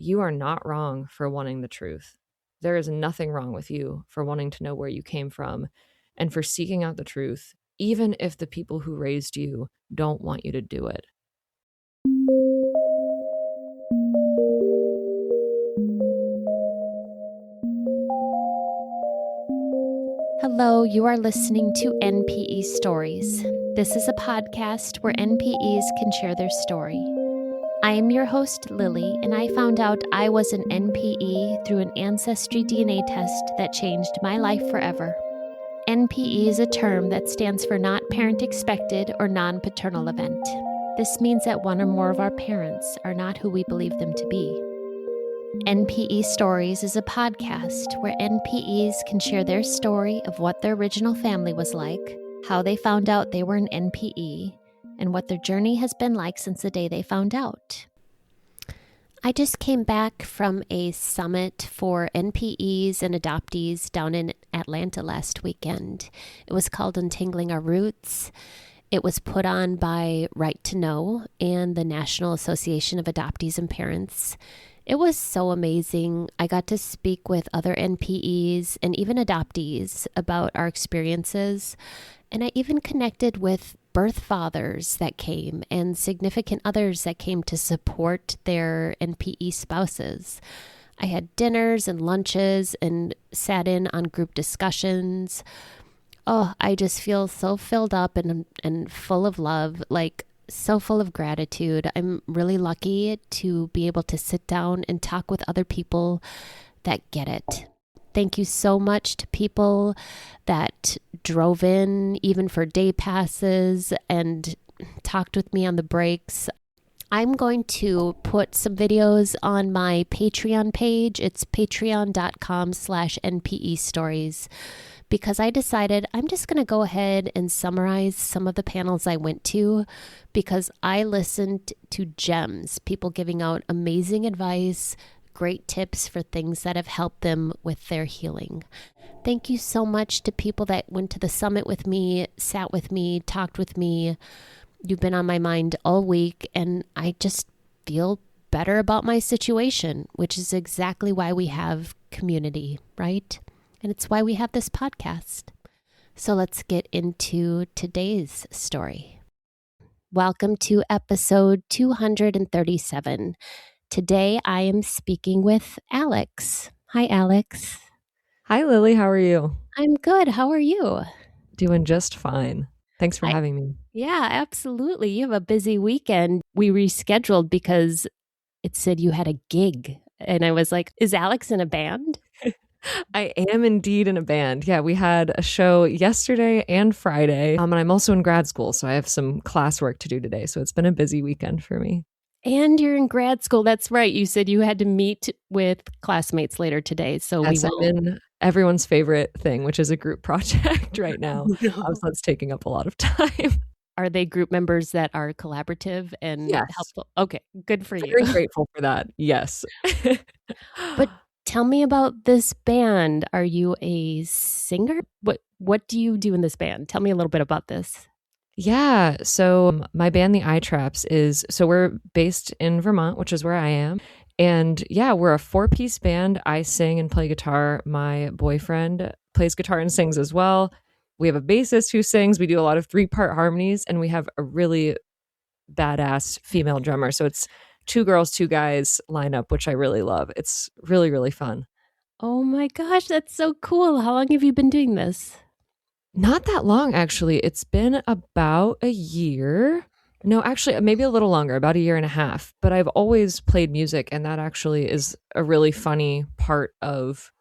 you are not wrong for wanting the truth. There is nothing wrong with you for wanting to know where you came from and for seeking out the truth, even if the people who raised you don't want you to do it. Hello, you are listening to NPE Stories. This is a podcast where NPEs can share their story. I am your host, Lily, and I found out I was an NPE through an ancestry DNA test that changed my life forever. NPE is a term that stands for not parent expected or non-paternal event. This means that one or more of our parents are not who we believe them to be. NPE Stories is a podcast where NPEs can share their story of what their original family was like, how they found out they were an NPE, and what their journey has been like since the day they found out. I just came back from a summit for NPEs and adoptees down in Atlanta last weekend. It was called Untangling Our Roots. It was put on by Right to Know and the National Association of Adoptees and Parents. It was so amazing. I got to speak with other NPEs and even adoptees about our experiences. And I even connected with birth fathers that came and significant others that came to support their NPE spouses. I had dinners and lunches and sat in on group discussions. Oh, I just feel so filled up and full of love, like so full of gratitude. I'm really lucky to be able to sit down and talk with other people that get it. Thank you so much to people that drove in even for day passes and talked with me on the breaks. I'm going to put some videos on my Patreon page. It's patreon.com/NPE stories. Because I decided I'm just going to go ahead and summarize some of the panels I went to because I listened to gems, people giving out amazing advice, great tips for things that have helped them with their healing. Thank you so much to people that went to the summit with me, sat with me, talked with me. You've been on my mind all week, and I just feel better about my situation, which is exactly why we have community, right? And it's why we have this podcast. So let's get into today's story. Welcome to episode 237. Today I am speaking with Alex. Hi, Alex. Hi, Lily. How are you? I'm good. How are you? Doing just fine. Thanks for having me. Yeah, absolutely. You have a busy weekend. We rescheduled because it said you had a gig. And I was like, is Alex in a band? I am indeed in a band. Yeah, we had a show yesterday and Friday. And I'm also in grad school, so I have some classwork to do today. So it's been a busy weekend for me. And you're in grad school. That's right. You said you had to meet with classmates later today. So yes, I'm in everyone's favorite thing, which is a group project right now. So that's taking up a lot of time. Are they group members that are collaborative and helpful? Okay, good for you. Very grateful for that. Yes. But tell me about this band. Are you a singer? What do you do in this band? Tell me a little bit about this. Yeah. So my band, the Eye Traps, we're based in Vermont, which is where I am. And yeah, we're a 4-piece band. I sing and play guitar. My boyfriend plays guitar and sings as well. We have a bassist who sings. We do a lot of 3-part harmonies, and we have a really badass female drummer. So it's 2 girls, 2 guys lineup, which I really love. It's really, really fun. Oh my gosh, that's so cool. How long have you been doing this? Not that long, actually. It's been about a year. No, actually, maybe a little longer, about a year and a half. But I've always played music, and that actually is a really funny part of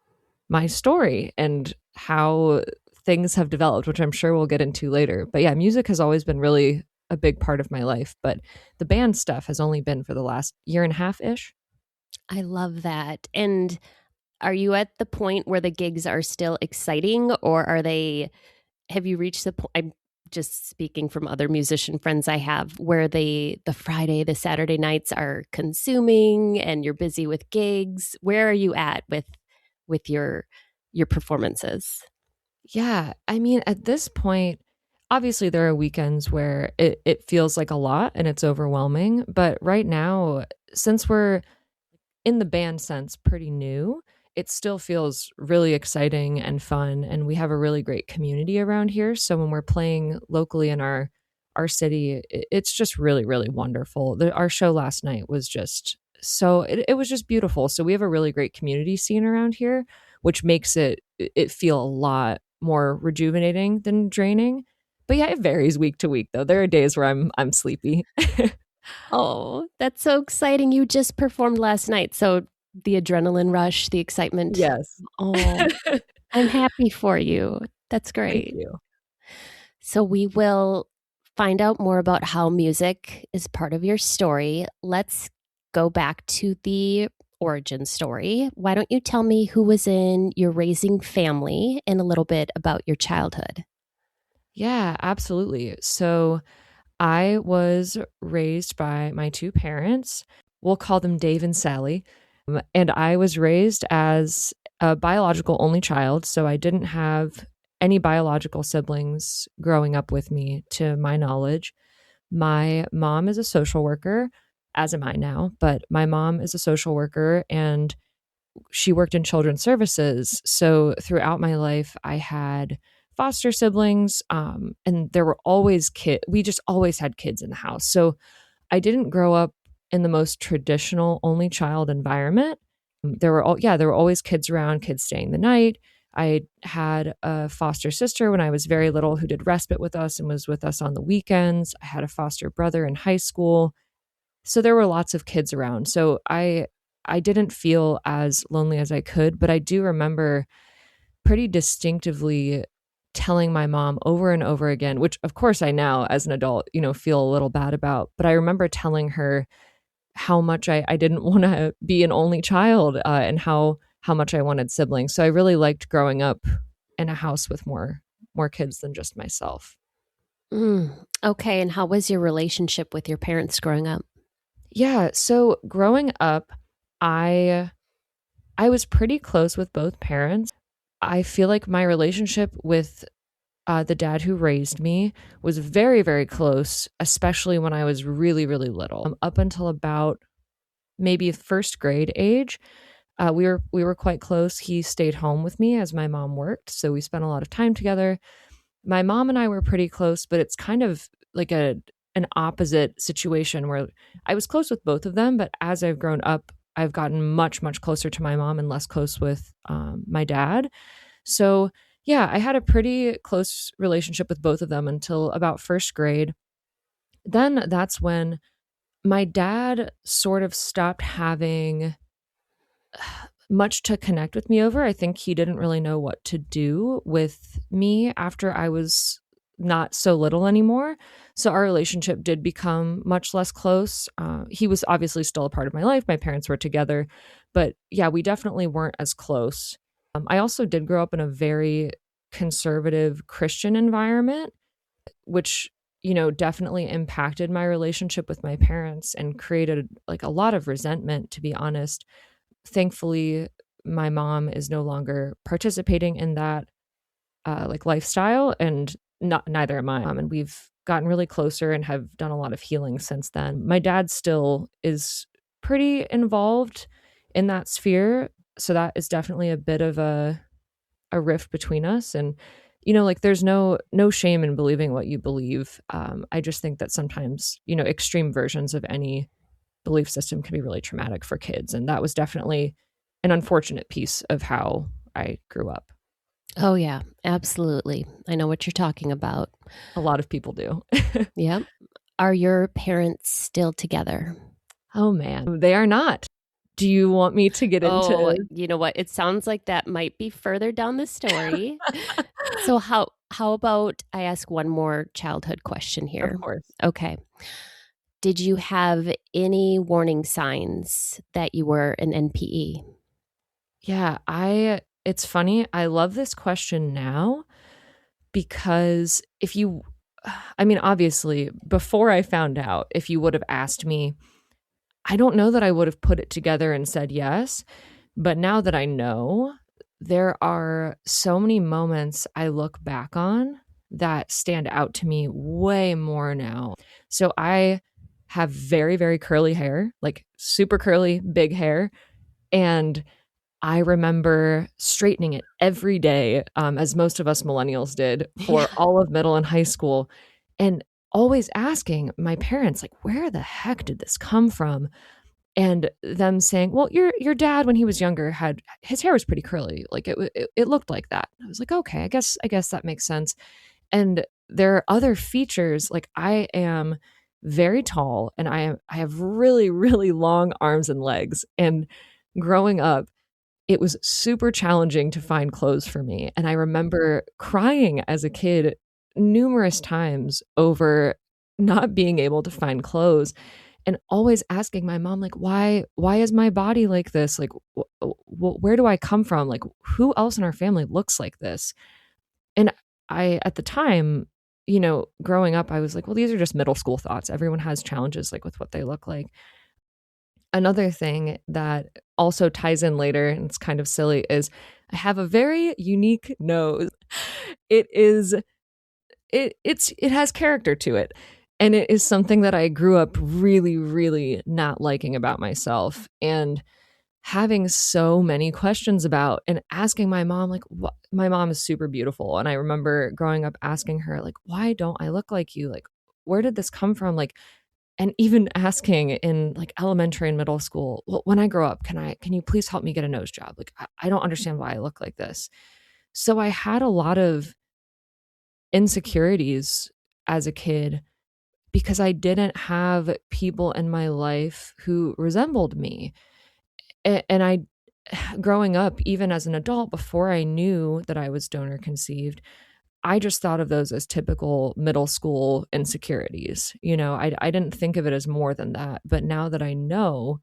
my story and how things have developed, which I'm sure we'll get into later. But yeah, music has always been really a big part of my life, but the band stuff has only been for the last year and a half-ish. I love that. And are you at the point where the gigs are still exciting, or have you reached the point, I'm just speaking from other musician friends I have, where the Friday, the Saturday nights are consuming and you're busy with gigs? Where are you at with your performances? Yeah, I mean, at this point, obviously there are weekends where it feels like a lot and it's overwhelming. But right now, since we're in the band sense, pretty new, it still feels really exciting and fun. And we have a really great community around here. So when we're playing locally in our city, it's just really, really wonderful. Our show last night was just it was just beautiful. So we have a really great community scene around here, which makes it feel a lot more rejuvenating than draining. But yeah, it varies week to week though. There are days where I'm sleepy. Oh, that's so exciting. You just performed last night. So the adrenaline rush, the excitement. Yes. Oh, I'm happy for you. That's great. Thank you. So we will find out more about how music is part of your story. Let's go back to the origin story. Why don't you tell me who was in your raising family and a little bit about your childhood? Yeah, absolutely. So I was raised by my two parents. We'll call them Dave and Sally. And I was raised as a biological only child. So I didn't have any biological siblings growing up with me, to my knowledge. My mom is a social worker, as am I now, but my mom is a social worker and she worked in children's services. So throughout my life, I had foster siblings, and there were always kids. We just always had kids in the house. So I didn't grow up in the most traditional only child environment. There were always kids around, kids staying the night. I had a foster sister when I was very little who did respite with us and was with us on the weekends. I had a foster brother in high school. So there were lots of kids around. So I didn't feel as lonely as I could, but I do remember pretty distinctively telling my mom over and over again, which of course I now as an adult, feel a little bad about, but I remember telling her how much I didn't want to be an only child, and how much I wanted siblings. So I really liked growing up in a house with more kids than just myself. Okay. And how was your relationship with your parents growing up? Yeah, so growing up, I was pretty close with both parents. I feel like my relationship with the dad who raised me was very, very close, especially when I was really, really little. Up until about maybe first grade age, we were quite close. He stayed home with me as my mom worked, so we spent a lot of time together. My mom and I were pretty close, but it's kind of like an opposite situation where I was close with both of them, but as I've grown up, I've gotten much, much closer to my mom and less close with my dad. So yeah, I had a pretty close relationship with both of them until about first grade. Then that's when my dad sort of stopped having much to connect with me over. I think he didn't really know what to do with me after I was not so little anymore. So our relationship did become much less close. He was obviously still a part of my life. My parents were together, but yeah, we definitely weren't as close. I also did grow up in a very conservative Christian environment, which, definitely impacted my relationship with my parents and created like a lot of resentment, to be honest. Thankfully, my mom is no longer participating in that like lifestyle, and neither am I. And we've gotten really closer and have done a lot of healing since then. My dad still is pretty involved in that sphere, so that is definitely a bit of a rift between us. And like there's no shame in believing what you believe. I just think that sometimes extreme versions of any belief system can be really traumatic for kids, and that was definitely an unfortunate piece of how I grew up. Oh, yeah, absolutely. I know what you're talking about. A lot of people do. Yep. Are your parents still together? Oh man, they are not. Do you want me to get into? You know what? It sounds like that might be further down the story. So how about I ask one more childhood question here? Of course. Okay. Did you have any warning signs that you were an NPE? Yeah, it's funny. I love this question now because obviously, before I found out, if you would have asked me, I don't know that I would have put it together and said yes. But now that I know, there are so many moments I look back on that stand out to me way more now. So I have very, very curly hair, like super curly, big hair. And I remember straightening it every day, as most of us millennials did Yeah. for all of middle and high school, and always asking my parents, like, where the heck did this come from? And them saying, well, your dad, when he was younger, had his hair was pretty curly. Like it looked like that. I was like, okay, I guess that makes sense. And there are other features. Like I am very tall and I have really, really long arms and legs. And growing up, it was super challenging to find clothes for me. And I remember crying as a kid numerous times over not being able to find clothes and always asking my mom, like, why is my body like this? Like where do I come from? Like who else in our family looks like this? And I at the time, growing up, I was like, well, these are just middle school thoughts. Everyone has challenges like with what they look like. Another thing that also ties in later, and it's kind of silly, is I have a very unique nose. It has character to it. And it is something that I grew up really, really not liking about myself and having so many questions about and asking my mom, like, what? My mom is super beautiful. And I remember growing up asking her, like, why don't I look like you? Like, where did this come from? Like, and even asking in like elementary and middle school, well, when I grow up, can you please help me get a nose job? Like, I don't understand why I look like this. So I had a lot of insecurities as a kid because I didn't have people in my life who resembled me. And I, growing up, even as an adult, before I knew that I was donor conceived, I just thought of those as typical middle school insecurities. I didn't think of it as more than that. But now that I know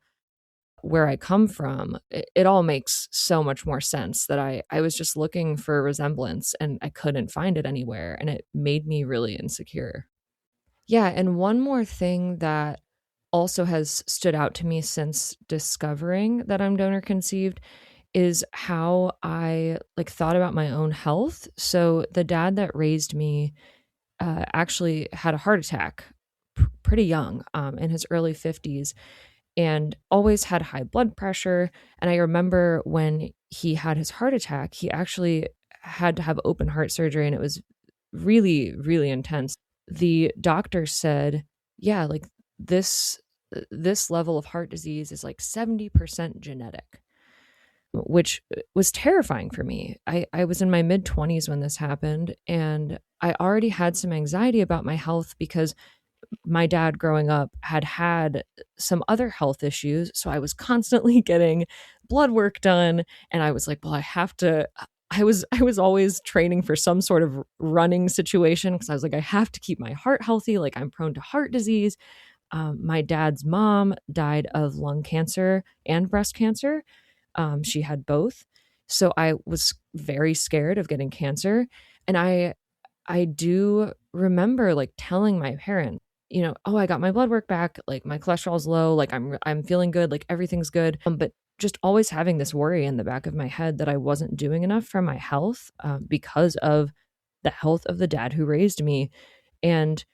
where I come from, it all makes so much more sense that I was just looking for resemblance and I couldn't find it anywhere. And it made me really insecure. Yeah. And one more thing that also has stood out to me since discovering that I'm donor conceived is how I like thought about my own health. So the dad that raised me actually had a heart attack pretty young, in his early 50s, and always had high blood pressure. And I remember when he had his heart attack, he actually had to have open heart surgery, and it was really, really intense. The doctor said, yeah, like this level of heart disease is like 70% genetic, which was terrifying for me. I was in my mid 20s when this happened, and I already had some anxiety about my health because my dad growing up had some other health issues. So I was constantly getting blood work done. And I was like, well, I was always training for some sort of running situation because I was like, I have to keep my heart healthy. Like I'm prone to heart disease. My dad's mom died of lung cancer and breast cancer. She had both. So I was very scared of getting cancer. And I do remember like telling my parents, oh, I got my blood work back, like my cholesterol's low, like I'm feeling good, like everything's good. But just always having this worry in the back of my head that I wasn't doing enough for my health, because of the health of the dad who raised me. And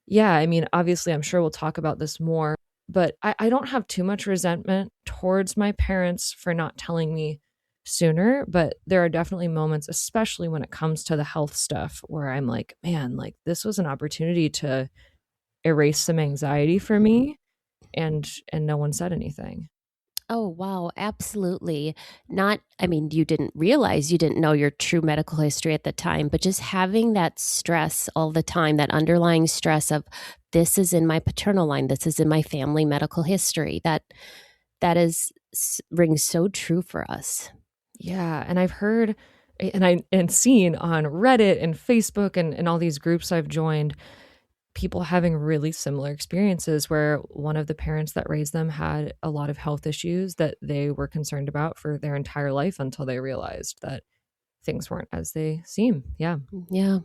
yeah, I mean, obviously, I'm sure we'll talk about this more, but I don't have too much resentment towards my parents for not telling me sooner. But there are definitely moments, especially when it comes to the health stuff, where I'm like, man, like this was an opportunity to erase some anxiety for me, and no one said anything. Oh, wow. Absolutely. You didn't realize, you didn't know your true medical history at the time, but just having that stress all the time, that underlying stress of this is in my paternal line, this is in my family medical history, rings so true for us. Yeah, and I've heard and seen on Reddit and Facebook and all these groups I've joined, people having really similar experiences where one of the parents that raised them had a lot of health issues that they were concerned about for their entire life until they realized that things weren't as they seem. Yeah. Yeah.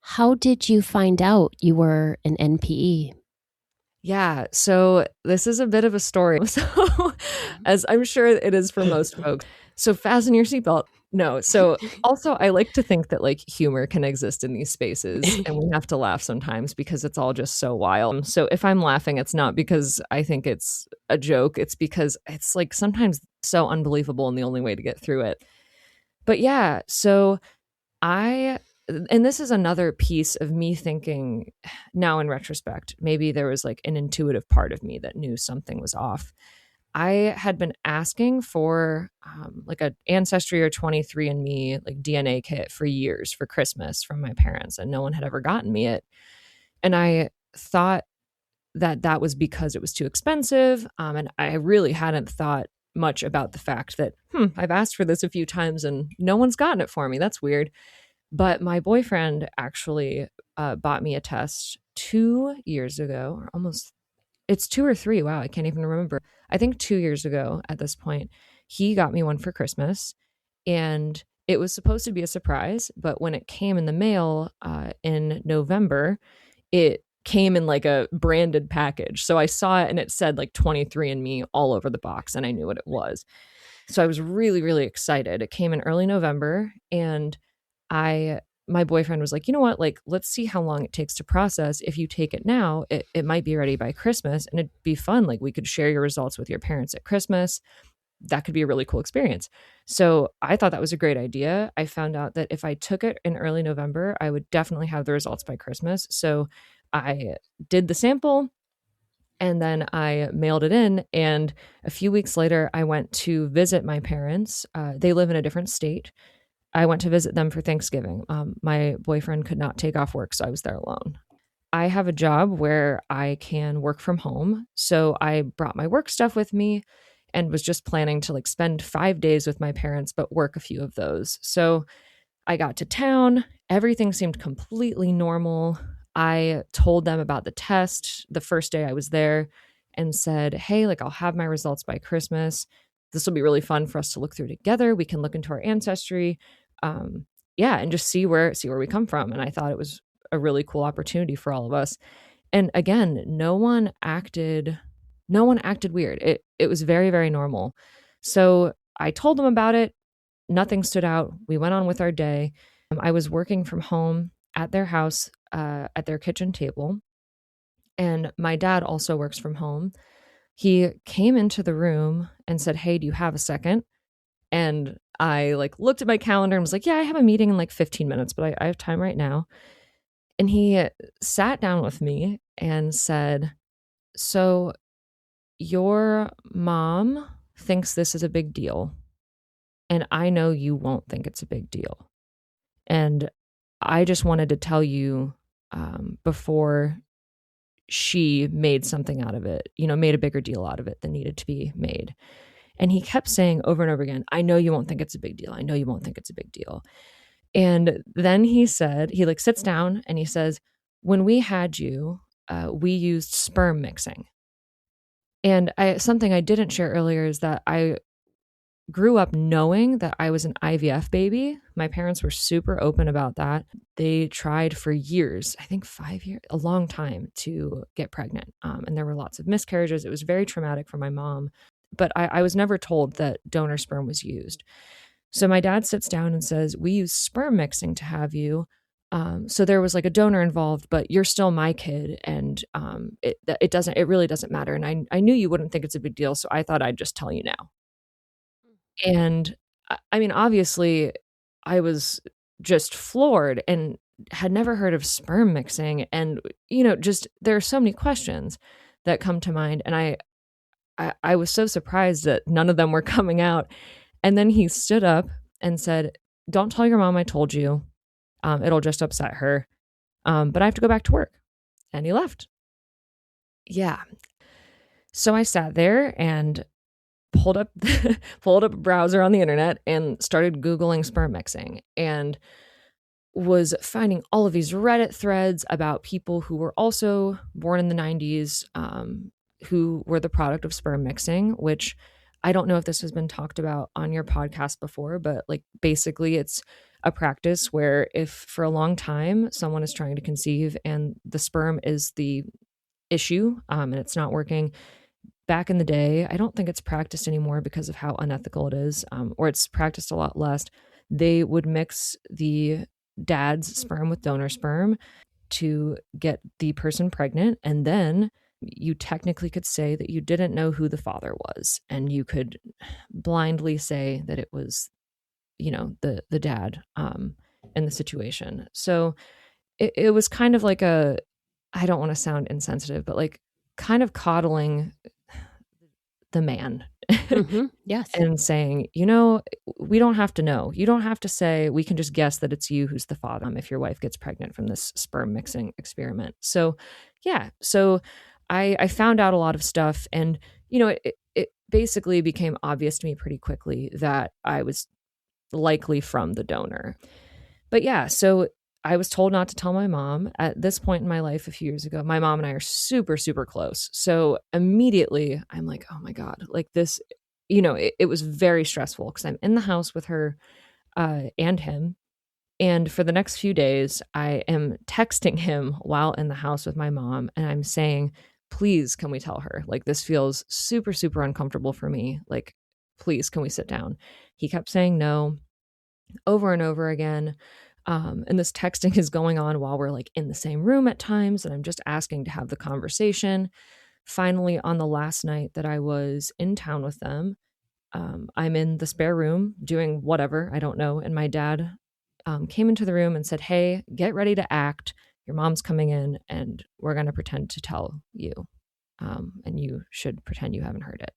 How did you find out you were an NPE? Yeah, so this is a bit of a story. So, as I'm sure it is for most folks. So, fasten your seatbelt. No, so also I like to think that like humor can exist in these spaces and we have to laugh sometimes because it's all just so wild. So, if I'm laughing, it's not because I think it's a joke, it's because it's like sometimes so unbelievable and the only way to get through it. But yeah, so I and this is another piece of me thinking now in retrospect, maybe there was like an intuitive part of me that knew something was off. I had been asking for like a Ancestry or 23andMe like DNA kit for years for Christmas from my parents, and no one had ever gotten me it. And I thought that that was because it was too expensive. And I really hadn't thought much about the fact that, I've asked for this a few times and no one's gotten it for me. That's weird. But my boyfriend actually bought me a test 2 years ago, or almost, it's 2 or 3. Wow, I can't even remember. I think 2 years ago at this point, he got me one for Christmas. And it was supposed to be a surprise. But when it came in the mail in November, it came in like a branded package. So I saw it and it said like 23andMe all over the box, and I knew what it was. So I was really, really excited. It came in early November, and my boyfriend was like, you know what, like, let's see how long it takes to process. If you take it now, it might be ready by Christmas and it'd be fun. Like, we could share your results with your parents at Christmas. That could be a really cool experience. So I thought that was a great idea. I found out that if I took it in early November, I would definitely have the results by Christmas. So I did the sample and then I mailed it in. And a few weeks later, I went to visit my parents. They live in a different state. I went to visit them for Thanksgiving. My boyfriend could not take off work, so I was there alone. I have a job where I can work from home. So I brought my work stuff with me and was just planning to like spend 5 days with my parents, but work a few of those. So I got to town. Everything seemed completely normal. I told them about the test the first day I was there and said, hey, like, I'll have my results by Christmas. This will be really fun for us to look through together. We can look into our ancestry. Yeah, and just see where we come from. And I thought it was a really cool opportunity for all of us. And again, no one acted weird. It was very, very normal. So I told them about it. Nothing stood out. We went on with our day. I was working from home at their house, at their kitchen table. And my dad also works from home. He came into the room and said, hey, do you have a second? And I like looked at my calendar and was like, yeah, I have a meeting in like 15 minutes, but I have time right now. And he sat down with me and said, so your mom thinks this is a big deal. And I know you won't think it's a big deal. And I just wanted to tell you before she made something out of it, made a bigger deal out of it than needed to be made. And he kept saying over and over again, I know you won't think it's a big deal. I know you won't think it's a big deal. And then he said, he like sits down and he says, when we had you, we used sperm mixing. And something I didn't share earlier is that I grew up knowing that I was an IVF baby. My parents were super open about that. They tried for years, I think 5 years, a long time to get pregnant. And there were lots of miscarriages. It was very traumatic for my mom. But I was never told that donor sperm was used. So my dad sits down and says, we use sperm mixing to have you. So there was like a donor involved, but you're still my kid. And it really doesn't matter. And I knew you wouldn't think it's a big deal. So I thought I'd just tell you now. And I mean, obviously, I was just floored and had never heard of sperm mixing. And, just there are so many questions that come to mind. And I was so surprised that none of them were coming out. And then he stood up and said, don't tell your mom I told you. It'll just upset her. But I have to go back to work. And he left. Yeah. So I sat there and pulled up a browser on the internet and started Googling sperm mixing and was finding all of these Reddit threads about people who were also born in the 90s, who were the product of sperm mixing, which I don't know if this has been talked about on your podcast before, but like basically it's a practice where if for a long time someone is trying to conceive and the sperm is the issue, and it's not working. Back in the day, I don't think it's practiced anymore because of how unethical it is, or it's practiced a lot less. They would mix the dad's sperm with donor sperm to get the person pregnant, and then you technically could say that you didn't know who the father was, and you could blindly say that it was, the dad in the situation. So it was kind of like I don't want to sound insensitive, but like kind of coddling the man. Mm-hmm. Yes. And saying, we don't have to know. You don't have to say, we can just guess that it's you who's the father if your wife gets pregnant from this sperm mixing experiment. So, yeah. So I found out a lot of stuff, and, it basically became obvious to me pretty quickly that I was likely from the donor. But yeah, so I was told not to tell my mom. At this point in my life, a few years ago, my mom and I are super, super close. So immediately I'm like, oh my God, like this, it was very stressful because I'm in the house with her and him. And for the next few days, I am texting him while in the house with my mom. And I'm saying, please, can we tell her? Like, this feels super, super uncomfortable for me. Like, please, can we sit down? He kept saying no over and over again. And this texting is going on while we're like in the same room at times. And I'm just asking to have the conversation. Finally, on the last night that I was in town with them, I'm in the spare room doing whatever, I don't know. And my dad came into the room and said, hey, get ready to act. Your mom's coming in and we're going to pretend to tell you. And you should pretend you haven't heard it.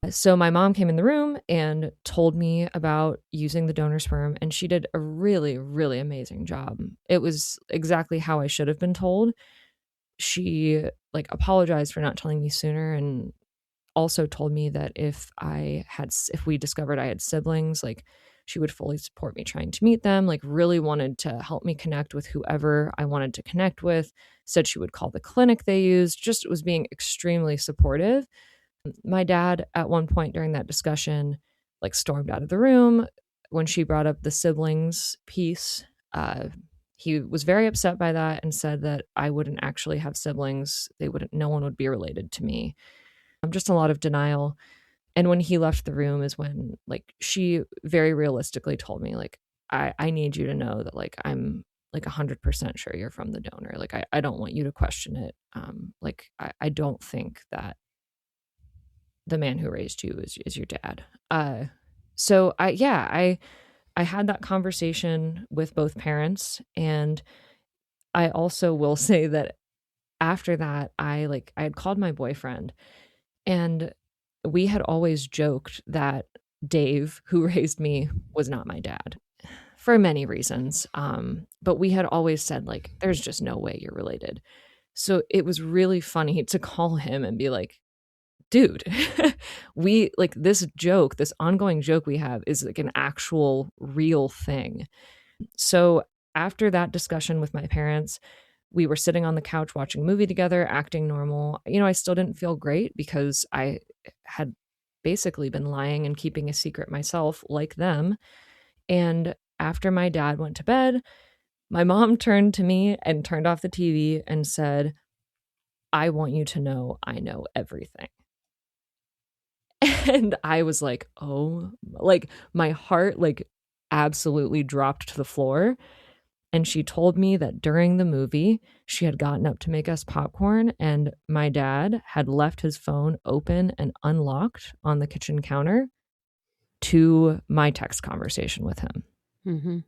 So my mom came in the room and told me about using the donor sperm, and she did a really, really amazing job. It was exactly how I should have been told. She apologized for not telling me sooner, and also told me that if we discovered I had siblings, she would fully support me trying to meet them, really wanted to help me connect with whoever I wanted to connect with, said she would call the clinic they used, just was being extremely supportive. My dad, at one point during that discussion, stormed out of the room when she brought up the siblings piece. He was very upset by that and said that I wouldn't actually have siblings. No one would be related to me. Just a lot of denial. And when he left the room is when she very realistically told me, I need you to know that I'm 100% sure you're from the donor. I don't want you to question it. I don't think that the man who raised you is your dad. So I had that conversation with both parents, and I also will say that after that, I had called my boyfriend, and we had always joked that Dave, who raised me, was not my dad for many reasons. But we had always said there's just no way you're related. So it was really funny to call him and be like, dude, we this ongoing joke we have is an actual real thing. So after that discussion with my parents, we were sitting on the couch watching a movie together, acting normal. I still didn't feel great because I had basically been lying and keeping a secret myself like them. And after my dad went to bed, my mom turned to me and turned off the TV and said, I want you to know I know everything. And I was like, oh, my heart absolutely dropped to the floor. And she told me that during the movie, she had gotten up to make us popcorn, and my dad had left his phone open and unlocked on the kitchen counter to my text conversation with him. Mm-hmm.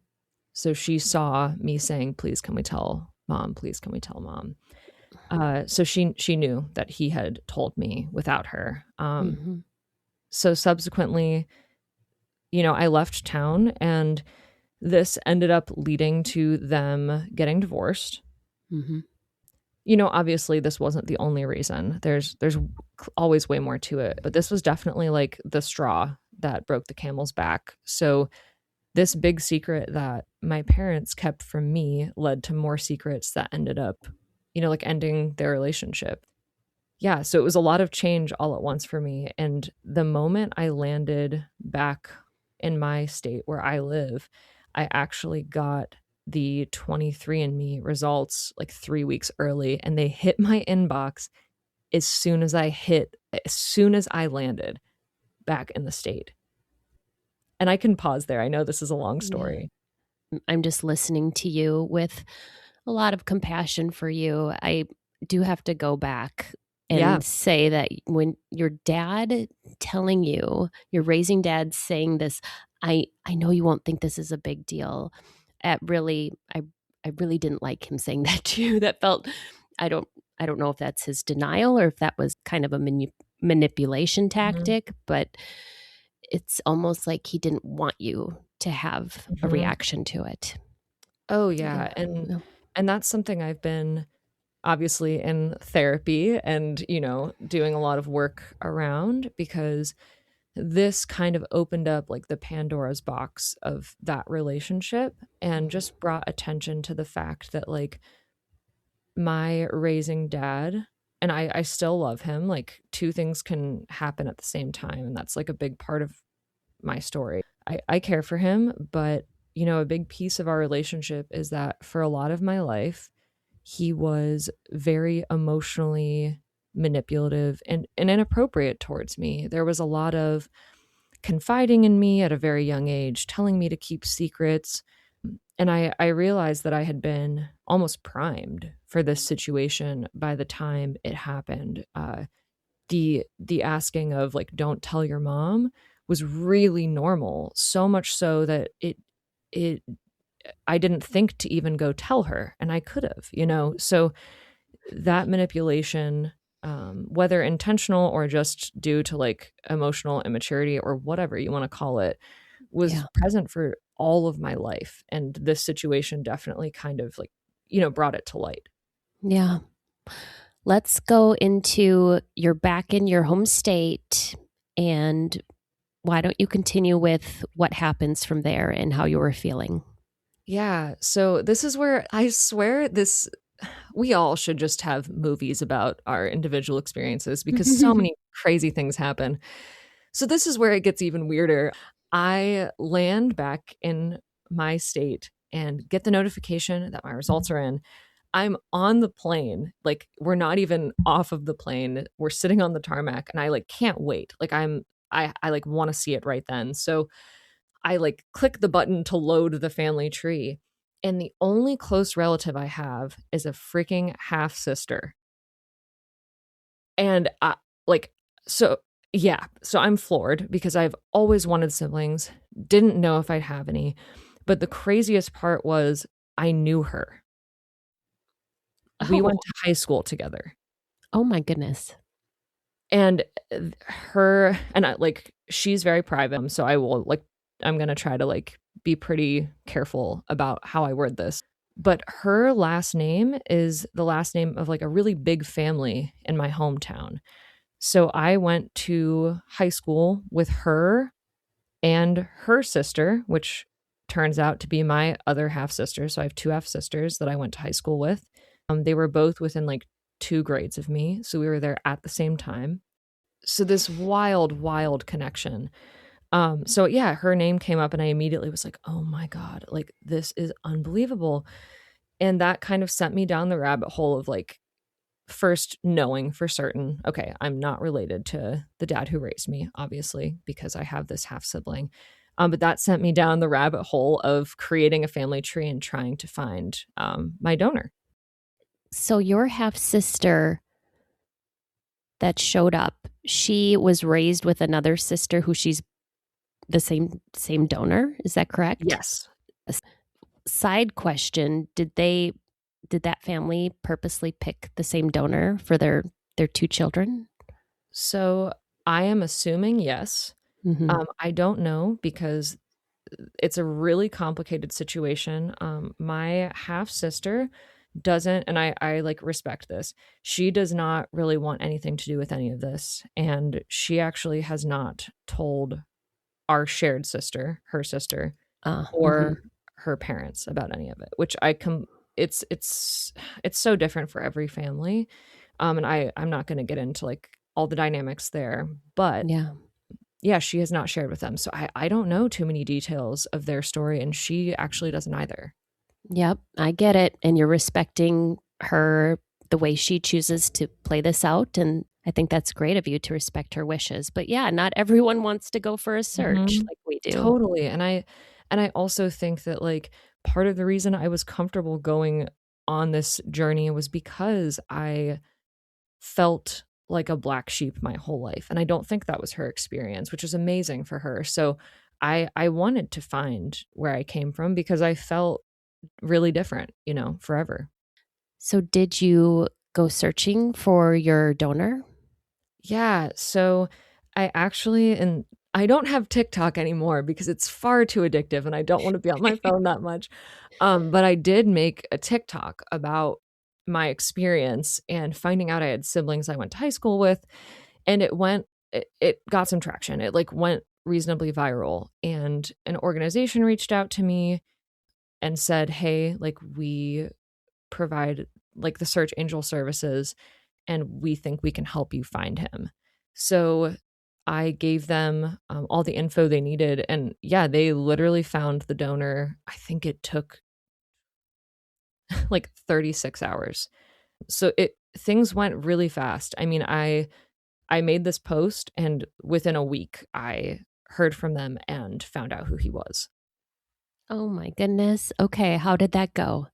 So she saw me saying, please, can we tell mom? Please, can we tell mom? So she knew that he had told me without her. Mm-hmm. So subsequently, I left town, and this ended up leading to them getting divorced. Mm-hmm. Obviously this wasn't the only reason. There's always way more to it, but this was definitely the straw that broke the camel's back. So this big secret that my parents kept from me led to more secrets that ended up, ending their relationship. Yeah, so it was a lot of change all at once for me. And the moment I landed back in my state where I live, I actually got the 23andMe results like 3 weeks early, and they hit my inbox as soon as I landed back in the state. And I can pause there. I know this is a long Yeah. story. I'm just listening to you with a lot of compassion for you. I do have to go back Yeah. and say that when your dad telling you, your raising dad saying this, I know you won't think this is a big deal. At really, I really didn't like him saying that to you. That felt, I don't I don't know if that's his denial or if that was kind of a manipulation Mhm. tactic, but it's almost like he didn't want you to have a Mhm. reaction to it. Oh, Yeah. yeah, Yeah. and that's something I've been obviously in therapy and, doing a lot of work around, because this kind of opened up like the Pandora's box of that relationship and just brought attention to the fact that like my raising dad, and I still love him, like two things can happen at the same time. And that's like a big part of my story. I care for him, but a big piece of our relationship is that for a lot of my life, he was very emotionally manipulative and inappropriate towards me. There was a lot of confiding in me at a very young age, telling me to keep secrets. And I realized that I had been almost primed for this situation by the time it happened. The asking of like, don't tell your mom was really normal. So much so that it I didn't think to even go tell her, and I could have. So that manipulation, whether intentional or just due to like emotional immaturity or whatever you want to call it, was Yeah. present for all of my life. And this situation definitely kind of like, brought it to light. Yeah. Let's go into you're back in your home state, and why don't you continue with what happens from there and how you were feeling? Yeah. So this is where I swear we all should just have movies about our individual experiences because so many crazy things happen. So this is where it gets even weirder. I land back in my state and get the notification that my results are in. I'm on the plane. Like we're not even off of the plane. We're sitting on the tarmac and I like can't wait. Like I like want to see it right then. So I like click the button to load the family tree. And the only close relative I have is a freaking half sister. And like, so yeah, so I'm floored because I've always wanted siblings, didn't know if I'd have any. But the craziest part was I knew her. We Oh, went to high school together. oh my goodness. And her and I like she's very private, so I'm going to try to like be pretty careful about how I word this. But her last name is the last name of like a really big family in my hometown. So I went to high school with her and her sister, which turns out to be my other half sister. So I have two half sisters that I went to high school with. They were both within like 2 grades of me. So we were there at the same time. So this wild, wild connection. So yeah, her name came up and I immediately was like, oh my God, like this is unbelievable. And that kind of sent me down the rabbit hole of like, first knowing for certain, okay, I'm not related to the dad who raised me, obviously, because I have this half sibling. But that sent me down the rabbit hole of creating a family tree and trying to find my donor. So your half sister that showed up, she was raised with another sister who she's the same donor. Is that correct? Yes. Side question, did that family purposely pick the same donor for their two children? So I am assuming yes. Mm-hmm. I don't know because it's a really complicated situation. My half sister doesn't, and I like respect this. She does not really want anything to do with any of this, and she actually has not told our shared sister, her sister, Mm-hmm. or her parents about any of it. Which I come, it's so different for every family, and I'm not going to get into like all the dynamics there, but Yeah. yeah, she has not shared with them. So I don't know too many details of their story, and she actually doesn't either. Yep, I get it. And you're respecting her the way she chooses to play this out. And I think that's great of you to respect her wishes. But yeah, not everyone wants to go for a search Mhm. like we do. Totally, and I also think that, like, part of the reason I was comfortable going on this journey was because I felt like a black sheep my whole life, and I don't think that was her experience, which is amazing for her. So I wanted to find where I came from because I felt really different, forever. So, did you go searching for your donor? Yeah, so and I don't have TikTok anymore because it's far too addictive and I don't want to be on my phone that much. But I did make a TikTok about my experience and finding out I had siblings I went to high school with, and it got some traction. It like went reasonably viral, and an organization reached out to me and said, "Hey, like we provide like the search angel services and we think we can help you find him." So I gave them all the info they needed. And yeah, they literally found the donor. I think it took like 36 hours. So things went really fast. I mean, I made this post and within a week I heard from them and found out who he was. Oh my goodness. Okay, how did that go?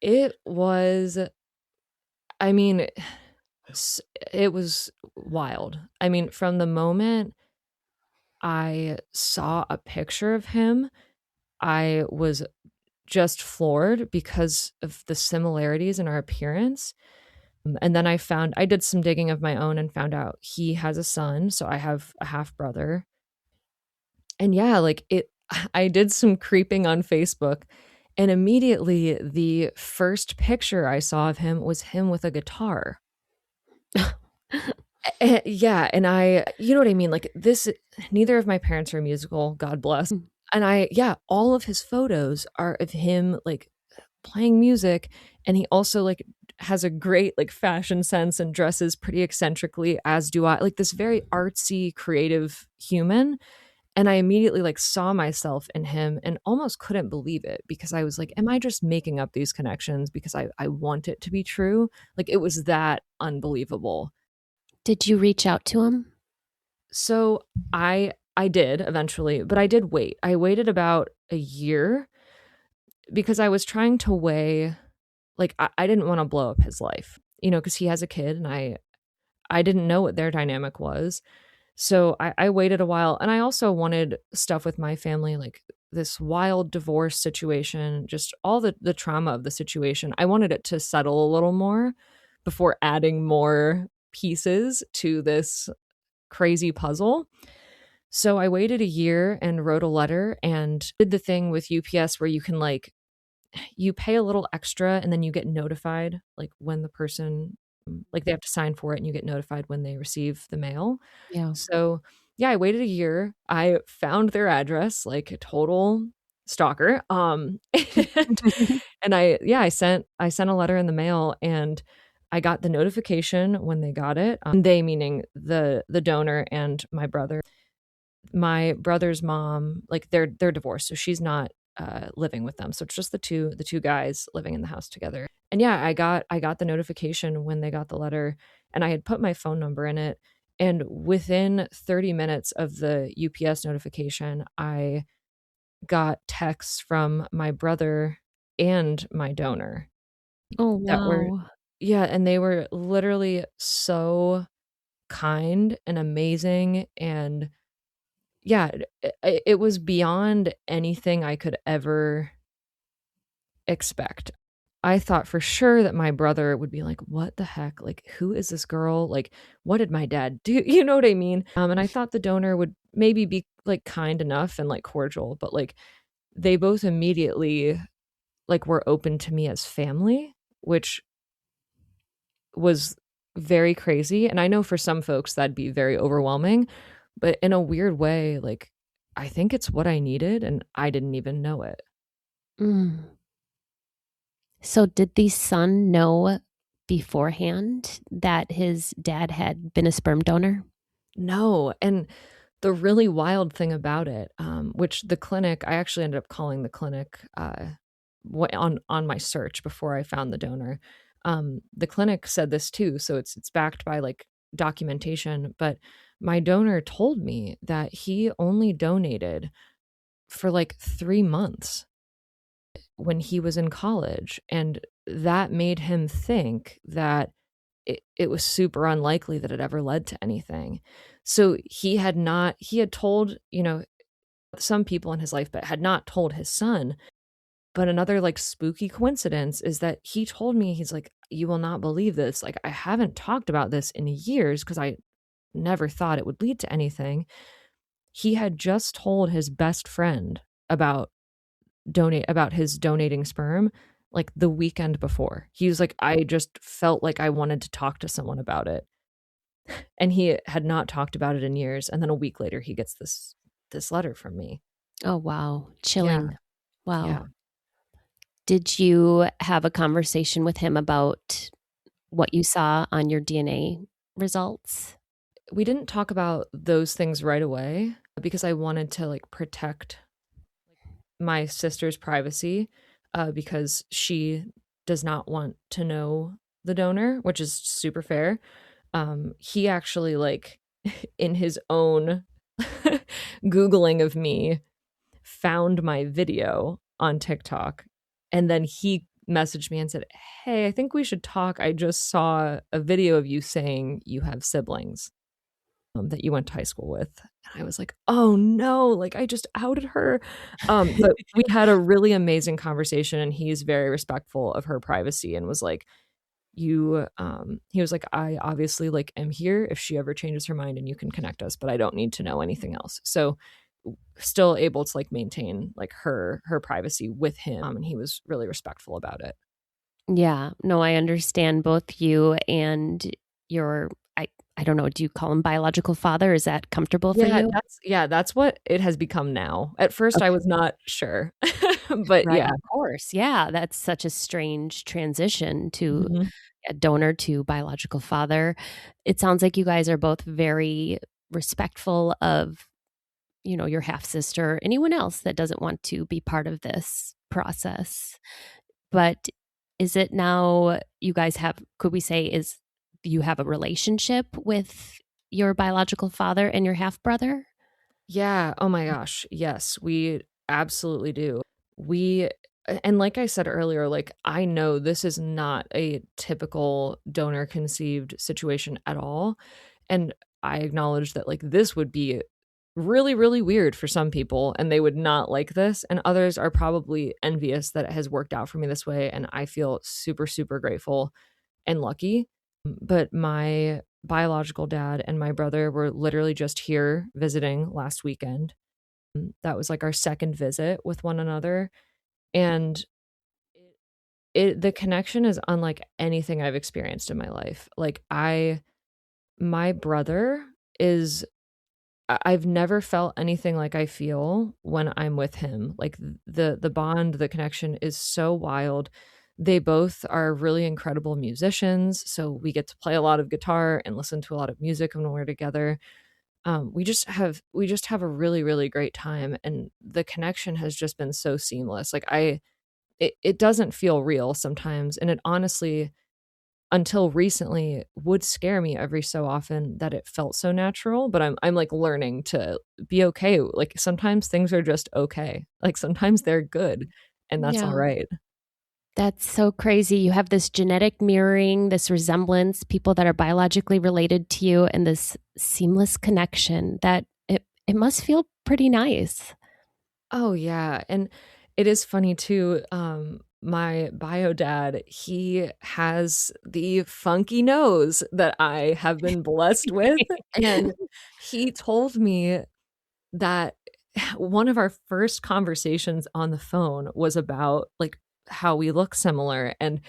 It was, I mean, s- it was wild. I mean, from the moment I saw a picture of him, I was just floored because of the similarities in our appearance. And then I did some digging of my own and found out he has a son. So I have a half brother. And yeah, I did some creeping on Facebook. And immediately the first picture I saw of him was him with a guitar. Yeah, and you know what I mean? Like this, neither of my parents are musical, God bless. And yeah, all of his photos are of him like playing music. And he also like has a great like fashion sense and dresses pretty eccentrically, as do I. Like this very artsy, creative human. And I immediately like saw myself in him and almost couldn't believe it because I was like, am I just making up these connections because I want it to be true? Like it was that unbelievable. Did you reach out to him? So I did eventually, but I did wait. I waited about a year because I was trying to weigh like I didn't want to blow up his life, because he has a kid and I didn't know what their dynamic was. So I waited a while, and I also wanted stuff with my family, like this wild divorce situation, just all the trauma of the situation. I wanted it to settle a little more before adding more pieces to this crazy puzzle. So I waited a year and wrote a letter and did the thing with UPS where you can like you pay a little extra and then you get notified like when the person like they have to sign for it and you get notified when they receive the mail. Yeah. So, yeah, I waited a year. I found their address like a total stalker. And I sent a letter in the mail and I got the notification when they got it. They meaning the donor and my brother. My brother's mom, like they're divorced, so she's not living with them. So it's just the two guys living in the house together. And yeah, I got the notification when they got the letter, and I had put my phone number in it. And within 30 minutes of the UPS notification, I got texts from my brother and my donor Oh, that were, wow. yeah, and they were literally so kind and amazing. And yeah, it was beyond anything I could ever expect. I thought for sure that my brother would be like, "What the heck? Like, who is this girl? Like, what did my dad do?" You know what I mean? And I thought the donor would maybe be like kind enough and like cordial, but like they both immediately like were open to me as family, which was very crazy. And I know for some folks that'd be very overwhelming, but in a weird way, like I think it's what I needed and I didn't even know it. Mm. So, did the son know beforehand that his dad had been a sperm donor? No. And the really wild thing about it, which the clinic, I actually ended up calling the clinic on my search before I found the donor. The clinic said this too, so it's backed by like documentation. But my donor told me that he only donated for like 3 months when he was in college, and that made him think that it was super unlikely that it ever led to anything. So he had told, some people in his life, but had not told his son. But another like spooky coincidence is that he told me, he's like, you will not believe this. Like, I haven't talked about this in years because I never thought it would lead to anything. He had just told his best friend about his donating sperm like the weekend before. He was like, I just felt like I wanted to talk to someone about it. And he had not talked about it in years. And then a week later he gets this letter from me. Oh, wow. Chilling. Yeah. Wow. Yeah. Did you have a conversation with him about what you saw on your DNA results? We didn't talk about those things right away because I wanted to like protect my sister's privacy, because she does not want to know the donor, which is super fair. He actually like in his own Googling of me found my video on TikTok, and then he messaged me and said, hey, I think we should talk. I just saw a video of you saying you have siblings that you went to high school with. And I was like, oh no, like I just outed her. But we had a really amazing conversation, and he's very respectful of her privacy and was like, he was like, I obviously like am here if she ever changes her mind and you can connect us, but I don't need to know anything else. So still able to like maintain like her privacy with him. And he was really respectful about it. Yeah, no, I understand both you and your, I don't know, do you call him biological father? Is that comfortable for you? That's what it has become now. At first I was not sure, but Right, yeah. of course. Yeah, that's such a strange transition to Mhm. a donor to biological father. It sounds like you guys are both very respectful of, your half sister, anyone else that doesn't want to be part of this process. But is it now you guys have, could we say, is you have a relationship with your biological father and your half brother? Yeah. Oh my gosh. Yes, we absolutely do. And like I said earlier, like I know this is not a typical donor conceived situation at all. And I acknowledge that like this would be really, really weird for some people and they would not like this. And others are probably envious that it has worked out for me this way. And I feel super, super grateful and lucky. But my biological dad and my brother were literally just here visiting last weekend. That was like our second visit with one another. And the connection is unlike anything I've experienced in my life. Like my brother is I've never felt anything like I feel when I'm with him. Like the bond, the connection is so wild. They both are really incredible musicians, so we get to play a lot of guitar and listen to a lot of music when we're together. We just have a really, really great time, and the connection has just been so seamless. Like it doesn't feel real sometimes, and it honestly, until recently, would scare me every so often that it felt so natural. But I'm like learning to be okay. Like sometimes things are just okay. Like sometimes they're good, and that's all Yeah. right. That's so crazy. You have this genetic mirroring, this resemblance, people that are biologically related to you, and this seamless connection that it must feel pretty nice. Oh yeah, and it is funny too. My bio dad, he has the funky nose that I have been blessed with, and he told me that one of our first conversations on the phone was about like how we look similar, and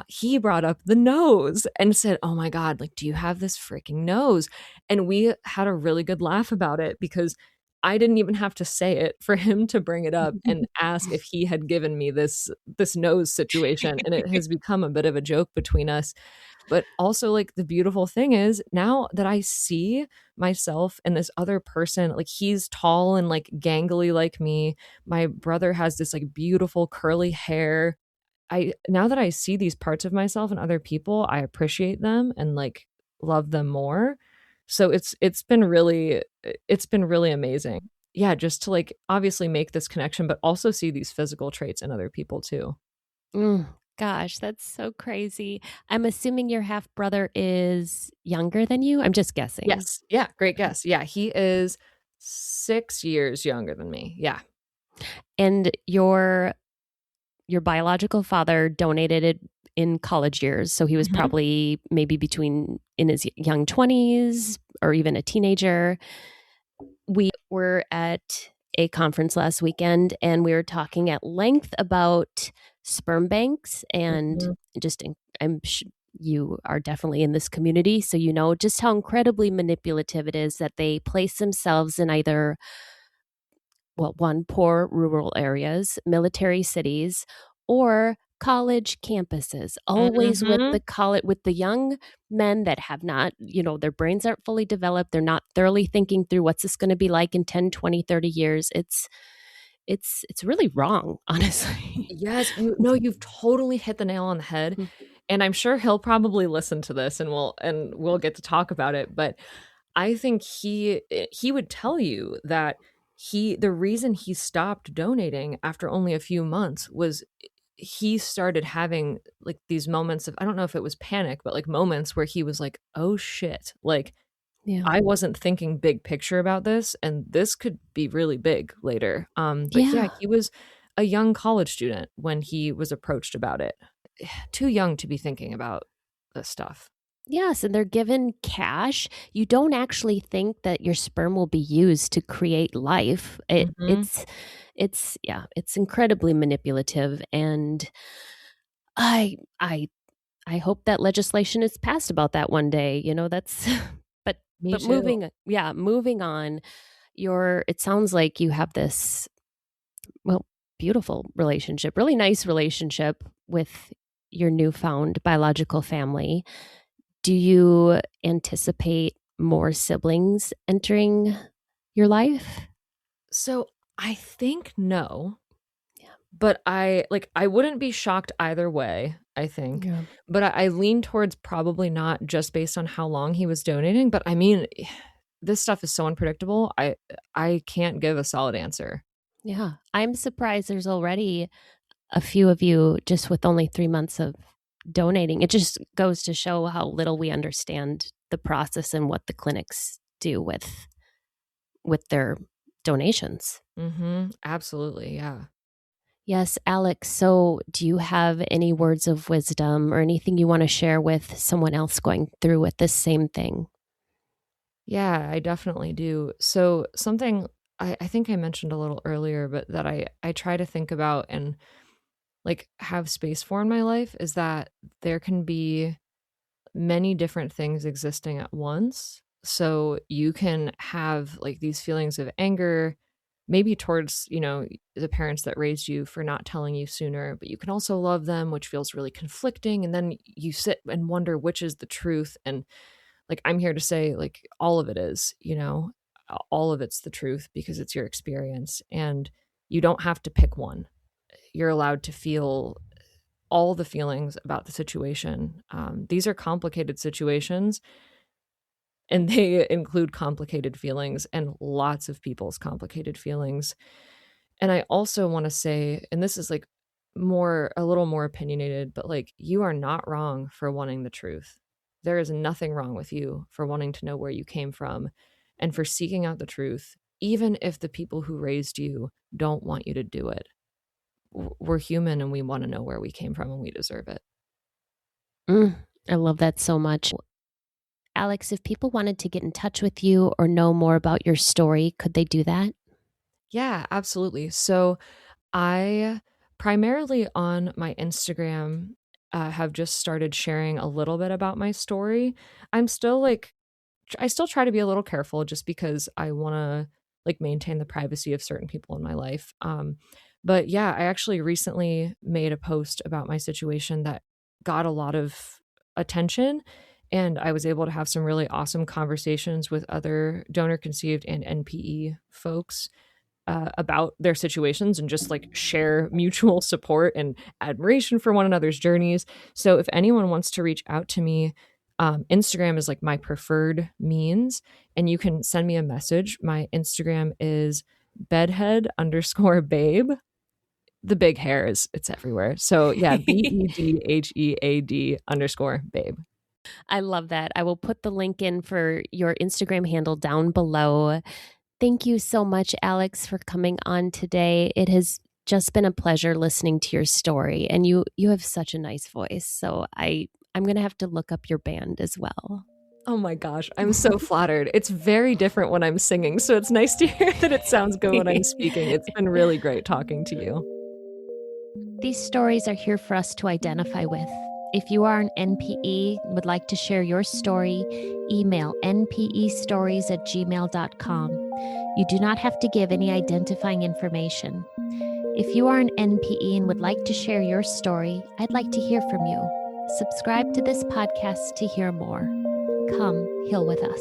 he brought up the nose and said, oh my god, like do you have this freaking nose? And we had a really good laugh about it because I didn't even have to say it for him to bring it up and ask if he had given me this nose situation, and it has become a bit of a joke between us. But also, like, the beautiful thing is now that I see myself and this other person, like, he's tall and like gangly like me. My brother has this like beautiful curly hair. I now that I see these parts of myself and other people, I appreciate them and like love them more. So it's been really amazing. Yeah, just to like obviously make this connection, but also see these physical traits in other people too. Mm, gosh, that's so crazy. I'm assuming your half brother is younger than you. I'm just guessing. Yes. Yeah, great guess. Yeah, he is 6 years younger than me. Yeah. And your biological father donated it in college years, so he was Mhm. probably maybe between in his young 20s or even a teenager. We were at a conference last weekend and we were talking at length about sperm banks and Mhm. just you are definitely in this community, so you know just how incredibly manipulative it is that they place themselves in either, well, one, poor rural areas, military cities, or college campuses, always with Mhm. the young men that have not, their brains aren't fully developed. They're not thoroughly thinking through what's this going to be like in 10, 20, 30 years. It's really wrong, honestly. Yes, you've totally hit the nail on the head, and I'm sure he'll probably listen to this and we'll get to talk about it, but I think he would tell you that the reason he stopped donating after only a few months was he started having like these moments of, I don't know if it was panic, but like moments where he was like, "Oh shit, like Yeah. I wasn't thinking big picture about this and this could be really big later." But yeah, Yeah. he was a young college student when he was approached about it. Too young to be thinking about this stuff. Yes, and they're given cash. You don't actually think that your sperm will be used to create life. Mhm. It's yeah, it's incredibly manipulative, and I I I hope that legislation is passed about that one day. That's but Me but too. moving on. It sounds like you have this, well, beautiful relationship, really nice relationship with your newfound biological family. Do you anticipate more siblings entering your life? So, I think no, Yeah. but I wouldn't be shocked either way, I think. Yeah. But I lean towards probably not just based on how long he was donating, but I mean, this stuff is so unpredictable. I can't give a solid answer. Yeah. I'm surprised there's already a few of you just with only 3 months of donating. It just goes to show how little we understand the process and what the clinics do with their donations. Mhm. Absolutely, yeah. Yes, Alex. So, do you have any words of wisdom or anything you want to share with someone else going through with this same thing? Yeah, I definitely do. So something I think I mentioned a little earlier, but that I try to think about and like have space for in my life is that there can be many different things existing at once. So you can have like these feelings of anger, maybe towards, the parents that raised you for not telling you sooner, but you can also love them, which feels really conflicting. And then you sit and wonder which is the truth. And like, I'm here to say, like, all of it is, all of it's the truth because it's your experience. And you don't have to pick one. You're allowed to feel all the feelings about the situation. These are complicated situations and they include complicated feelings and lots of people's complicated feelings. And I also want to say, and this is like a little more opinionated, but like you are not wrong for wanting the truth. There is nothing wrong with you for wanting to know where you came from and for seeking out the truth, even if the people who raised you don't want you to do it. We're human and we want to know where we came from and we deserve it. Mm, I love that so much. Alex, if people wanted to get in touch with you or know more about your story, could they do that? Yeah, absolutely. So I primarily on my Instagram have just started sharing a little bit about my story. I'm still like, I still try to be a little careful just because I want to like maintain the privacy of certain people in my life. But yeah, I actually recently made a post about my situation that got a lot of attention. And I was able to have some really awesome conversations with other donor conceived and NPE folks about their situations and just like share mutual support and admiration for one another's journeys. So if anyone wants to reach out to me, Instagram is like my preferred means, and you can send me a message. My Instagram is bedhead_babe. The big hair it's everywhere. So yeah, BEDHEAD_babe. I love that. I will put the link in for your Instagram handle down below. Thank you so much, Alex, for coming on today. It has just been a pleasure listening to your story, and you have such a nice voice. So I'm going to have to look up your band as well. Oh my gosh, I'm so flattered. It's very different when I'm singing, so it's nice to hear that it sounds good when I'm speaking. It's been really great talking to you. These stories are here for us to identify with. If you are an NPE and would like to share your story, email npestories@gmail.com. You do not have to give any identifying information. If you are an NPE and would like to share your story, I'd like to hear from you. Subscribe to this podcast to hear more. Come heal with us.